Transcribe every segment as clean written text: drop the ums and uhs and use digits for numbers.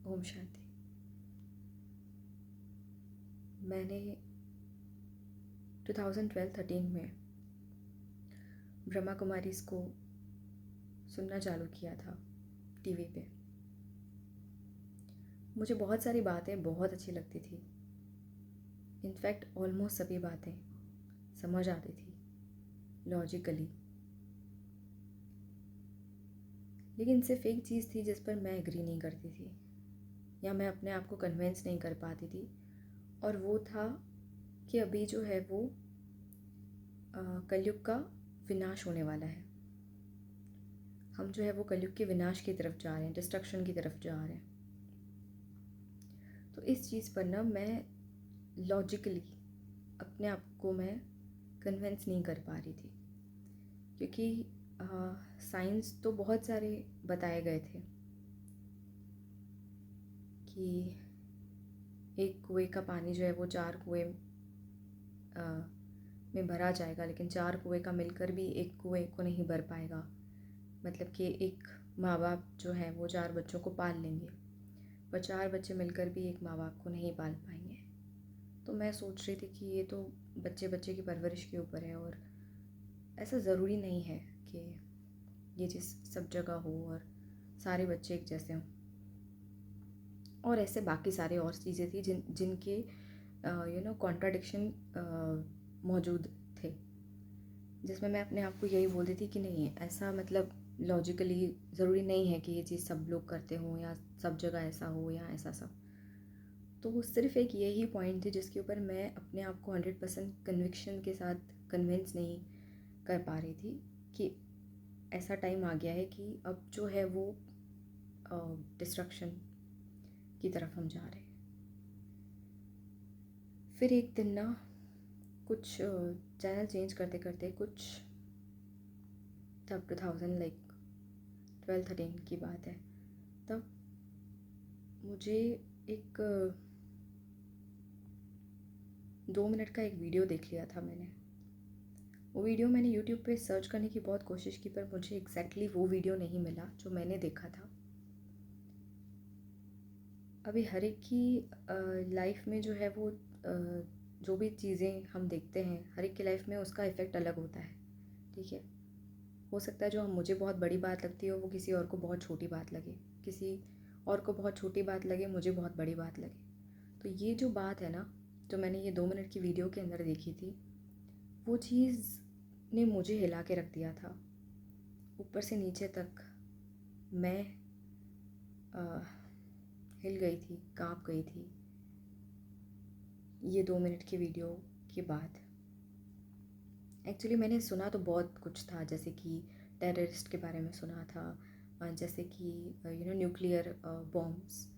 ओम शांति। मैंने 2012-13 में ब्रह्मा कुमारीज़ को सुनना चालू किया था टीवी पे। मुझे बहुत सारी बातें बहुत अच्छी लगती थी। इनफैक्ट ऑलमोस्ट सभी बातें समझ आती थी लॉजिकली, लेकिन सिर्फ एक चीज़ थी जिस पर मैं एग्री नहीं करती थी या मैं अपने आप को कन्विंस नहीं कर पाती थी, और वो था कि अभी जो है वो कलयुग का विनाश होने वाला है। हम जो है वो कलयुग के विनाश की तरफ जा रहे हैं, डिस्ट्रक्शन की तरफ जा रहे हैं। तो इस चीज़ पर ना मैं लॉजिकली अपने आप को मैं कन्विंस नहीं कर पा रही थी, क्योंकि साइंस तो बहुत सारे बताए गए थे कि एक कुएं का पानी जो है वो 4 कुएं में भरा जाएगा, लेकिन 4 कुएं का मिलकर भी एक कुएं को नहीं भर पाएगा। मतलब कि एक माँ बाप जो है वो 4 बच्चों को पाल लेंगे, पर 4 बच्चे मिलकर भी एक माँ बाप को नहीं पाल पाएंगे। तो मैं सोच रही थी कि ये तो बच्चे बच्चे की परवरिश के ऊपर है, और ऐसा ज़रूरी नहीं है कि ये चीज़ सब जगह हो और सारे बच्चे एक जैसे हों। और ऐसे बाकी सारे और चीज़ें थी जिनके कॉन्ट्राडिक्शन मौजूद थे, जिसमें मैं अपने आप को यही बोलती थी कि नहीं, ऐसा मतलब लॉजिकली ज़रूरी नहीं है कि ये चीज़ सब लोग करते हों या सब जगह ऐसा हो या ऐसा सब। तो वो सिर्फ एक यही पॉइंट थी जिसके ऊपर मैं अपने आप को 100% कन्विक्शन के साथ कन्विंस नहीं कर पा रही थी कि ऐसा टाइम आ गया है कि अब जो है वो डिस्ट्रक्शन की तरफ हम जा रहे हैं। फिर एक दिन ना कुछ चैनल चेंज करते करते, कुछ तब 2012-13 की बात है, तब मुझे एक 2 मिनट का एक वीडियो देख लिया था मैंने। वो वीडियो मैंने यूट्यूब पे सर्च करने की बहुत कोशिश की, पर मुझे एग्जैक्टली वो वीडियो नहीं मिला जो मैंने देखा था। अभी हर एक की लाइफ में जो है वो जो भी चीज़ें हम देखते हैं, हर एक की लाइफ में उसका इफ़ेक्ट अलग होता है, ठीक है। हो सकता है जो मुझे बहुत बड़ी बात लगती है वो किसी और को बहुत छोटी बात लगे, किसी और को बहुत छोटी बात लगे, मुझे बहुत बड़ी बात लगे। तो ये जो बात है ना, जो मैंने ये 2 मिनट की वीडियो के अंदर देखी थी, वो चीज़ ने मुझे हिला के रख दिया था ऊपर से नीचे तक। मैं हिल गई थी, काँप गई थी ये 2 मिनट की वीडियो के बाद। एक्चुअली मैंने सुना तो बहुत कुछ था, जैसे कि टेररिस्ट के बारे में सुना था, जैसे कि न्यूक्लियर बॉम्ब्स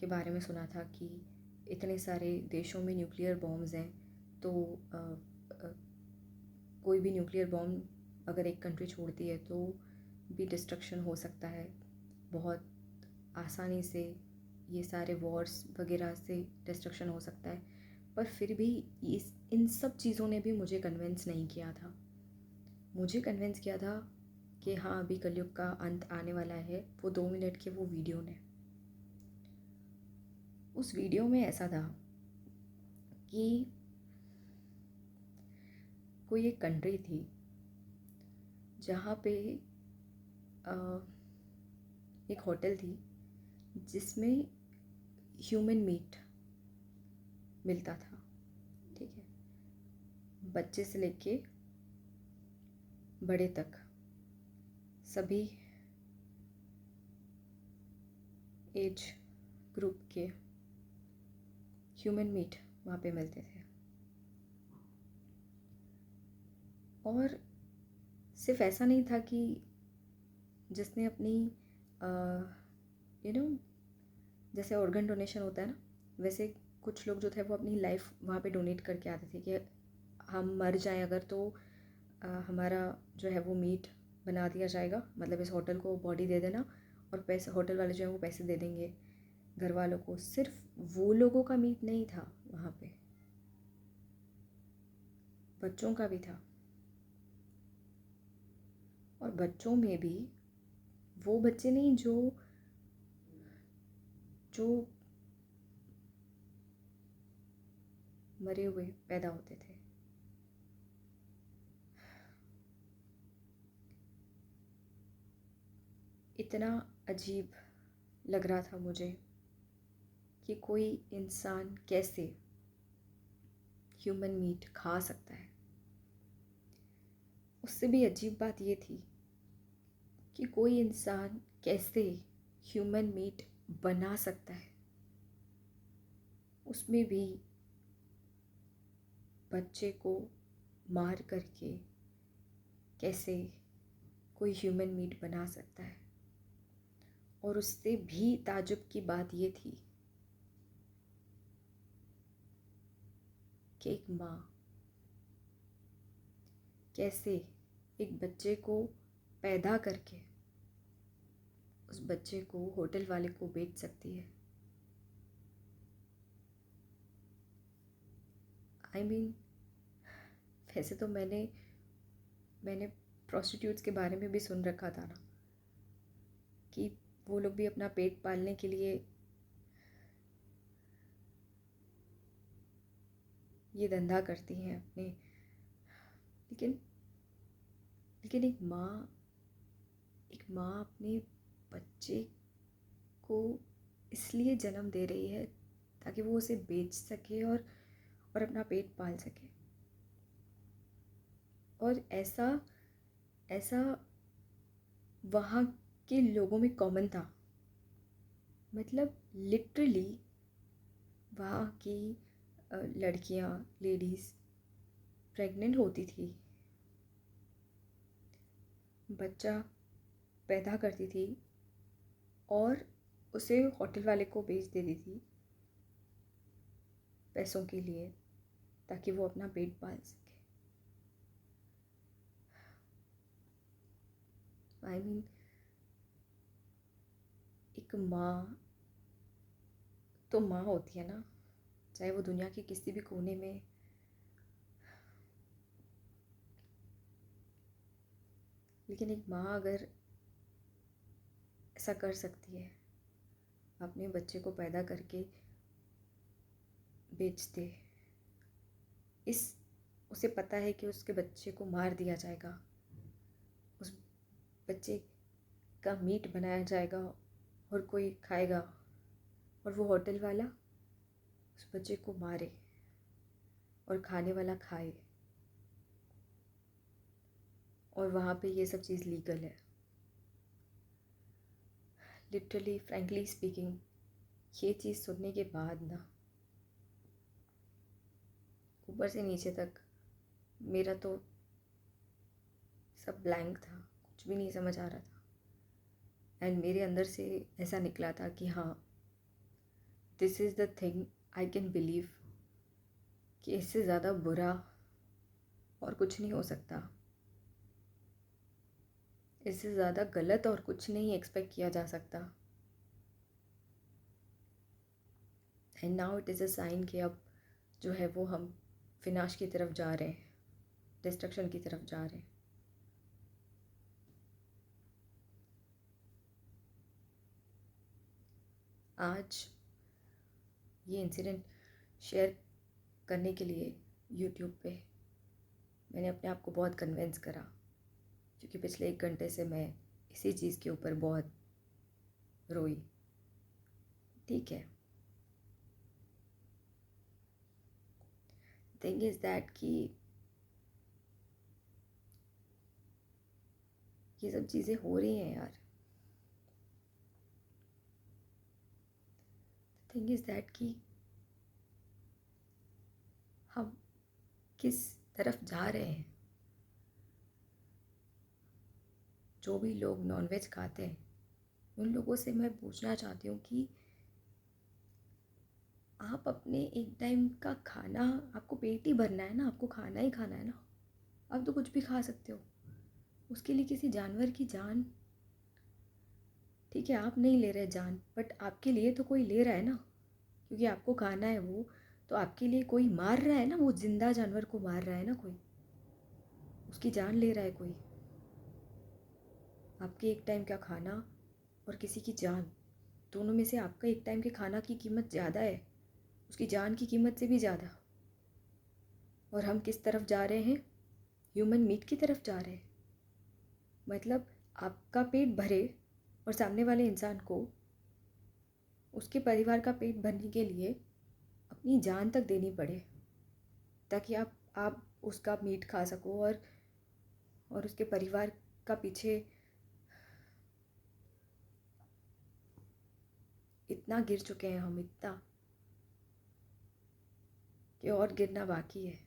के बारे में सुना था कि इतने सारे देशों में न्यूक्लियर बॉम्ब्स हैं, तो कोई भी न्यूक्लियर बॉम्ब अगर एक कंट्री छोड़ती है तो भी डिस्ट्रक्शन हो सकता है बहुत आसानी से। ये सारे वॉर्स वगैरह से डिस्ट्रक्शन हो सकता है, पर फिर भी इन सब चीज़ों ने भी मुझे कन्विंस नहीं किया था। मुझे कन्विंस किया था कि हाँ, अभी कलयुग का अंत आने वाला है, वो 2 मिनट के वो वीडियो ने। उस वीडियो में ऐसा था कि कोई एक कंट्री थी जहाँ पे एक होटल थी जिसमें ह्यूमन मीट मिलता था, ठीक है। बच्चे से लेके बड़े तक सभी एज ग्रुप के ह्यूमन मीट वहाँ पे मिलते थे। और सिर्फ ऐसा नहीं था कि जिसने अपनी जैसे ऑर्गन डोनेशन होता है ना, वैसे कुछ लोग जो थे वो अपनी लाइफ वहाँ पे डोनेट करके आते थे कि हम मर जाएं अगर तो हमारा जो है वो मीट बना दिया जाएगा, मतलब इस होटल को बॉडी दे देना और पैसे, होटल वाले जो है वो पैसे दे देंगे घर वालों को। सिर्फ वो लोगों का मीट नहीं था वहाँ पे, बच्चों का भी था। और बच्चों में भी वो बच्चे नहीं जो जो मरे हुए पैदा होते थे। इतना अजीब लग रहा था मुझे कि कोई इंसान कैसे ह्यूमन मीट खा सकता है। उससे भी अजीब बात ये थी कि कोई इंसान कैसे ह्यूमन मीट बना सकता है, उसमें भी बच्चे को मार करके कैसे कोई ह्यूमन मीट बना सकता है। और उससे भी ताजुब की बात ये थी कि एक माँ कैसे एक बच्चे को पैदा करके उस बच्चे को होटल वाले को बेच सकती है। आई मीन, वैसे तो मैंने प्रोस्टिट्यूट्स के बारे में भी सुन रखा था ना, कि वो लोग भी अपना पेट पालने के लिए ये धंधा करती हैं अपने। लेकिन एक माँ अपने बच्चे को इसलिए जन्म दे रही है ताकि वो उसे बेच सके और अपना पेट पाल सके। और ऐसा वहाँ के लोगों में कॉमन था। मतलब लिटरली वहाँ की लड़कियाँ, लेडीज़ प्रेग्नेंट होती थी, बच्चा पैदा करती थी और उसे होटल वाले को बेच देती थी पैसों के लिए, ताकि वो अपना पेट पाल सके। आई मीन, एक माँ तो माँ होती है ना, चाहे वो दुनिया के किसी भी कोने में। लेकिन एक माँ अगर ऐसा कर सकती है, अपने बच्चे को पैदा करके बेच दे, उसे पता है कि उसके बच्चे को मार दिया जाएगा, उस बच्चे का मीट बनाया जाएगा और कोई खाएगा, और वो होटल वाला उस बच्चे को मारे और खाने वाला खाए, और वहाँ पे ये सब चीज़ लीगल है। लिटरली, फ्रैंकली स्पीकिंग, ये चीज़ सुनने के बाद ना, ऊपर से नीचे तक मेरा तो सब ब्लैंक था, कुछ भी नहीं समझ आ रहा था। एंड मेरे अंदर से ऐसा निकला था कि हाँ, this is the thing I can believe, कि इससे ज़्यादा बुरा और कुछ नहीं हो सकता, इससे ज़्यादा गलत और कुछ नहीं एक्सपेक्ट किया जा सकता। And now it is a sign कि अब जो है वो हम विनाश की तरफ जा रहे हैं, डिस्ट्रक्शन की तरफ जा रहे हैं। आज ये इंसिडेंट शेयर करने के लिए यूट्यूब पे मैंने अपने आप को बहुत कन्विंस करा, क्योंकि पिछले 1 घंटे से मैं इसी चीज़ के ऊपर बहुत रोई। ठीक है, थिंग इज़ दैट कि ये सब चीज़ें हो रही हैं यार। थिंग इज़ दैट कि हम किस तरफ जा रहे हैं। जो भी लोग नॉनवेज खाते हैं, उन लोगों से मैं पूछना चाहती हूँ कि आप अपने एक टाइम का खाना, आपको पेट ही भरना है ना, आपको खाना ही खाना है ना, आप तो कुछ भी खा सकते हो। उसके लिए किसी जानवर की जान, ठीक है आप नहीं ले रहे जान, बट आपके लिए तो कोई ले रहा है ना, क्योंकि आपको खाना है वो, तो आपके लिए कोई मार रहा है ना, वो जिंदा जानवर को मार रहा है ना, कोई उसकी जान ले रहा है कोई। आपके एक टाइम का खाना और किसी की जान, दोनों में से आपका एक टाइम के खाना की कीमत ज़्यादा है, उसकी जान की कीमत से भी ज़्यादा। और हम किस तरफ जा रहे हैं? ह्यूमन मीट की तरफ जा रहे हैं। मतलब आपका पेट भरे और सामने वाले इंसान को उसके परिवार का पेट भरने के लिए अपनी जान तक देनी पड़े, ताकि आप उसका मीट खा सको और उसके परिवार का पीछे इतना गिर चुके हैं हम, इतना कि और गिरना बाकी है।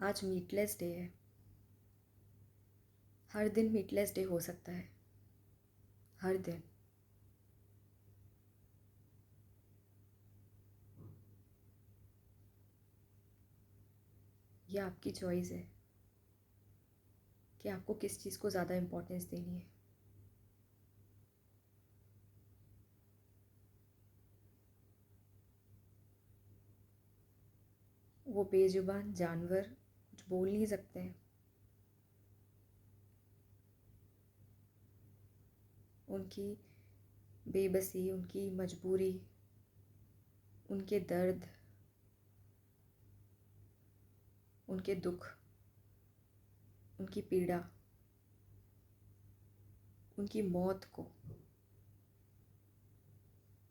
आज मीटलेस डे है। हर दिन मीटलेस डे हो सकता है, हर दिन। ये आपकी चॉइस है कि आपको किस चीज़ को ज़्यादा इम्पोर्टेंस देनी है। वो बेजुबान जानवर कुछ बोल नहीं सकते हैं, उनकी बेबसी, उनकी मजबूरी, उनके दर्द, उनके दुख, उनकी पीड़ा, उनकी मौत को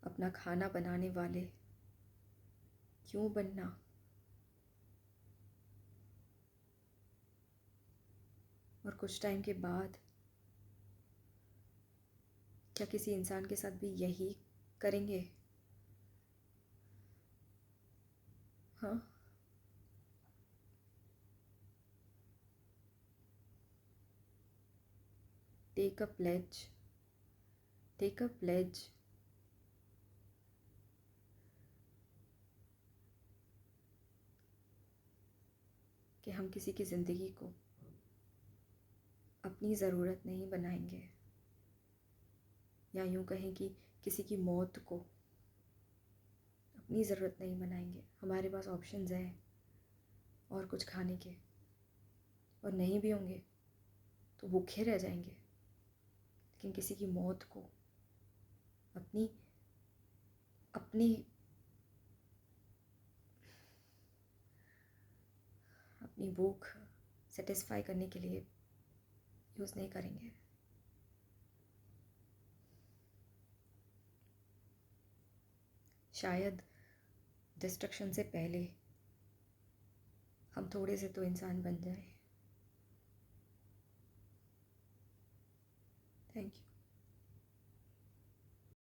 अपना खाना बनाने वाले क्यों बनना? और कुछ टाइम के बाद क्या किसी इंसान के साथ भी यही करेंगे? हाँ, take a pledge, take a pledge कि हम किसी की ज़िंदगी को अपनी ज़रूरत नहीं बनाएंगे, या यूँ कहें कि किसी की मौत को अपनी ज़रूरत नहीं बनाएंगे। हमारे पास ऑप्शंस हैं और कुछ खाने के, और नहीं भी होंगे तो भूखे रह जाएंगे, लेकिन किसी की मौत को अपनी अपनी अपनी भूख सेटिस्फाई करने के लिए यूज़ नहीं करेंगे। शायद डिस्ट्रक्शन से पहले हम थोड़े से तो इंसान बन जाएं। Thank you.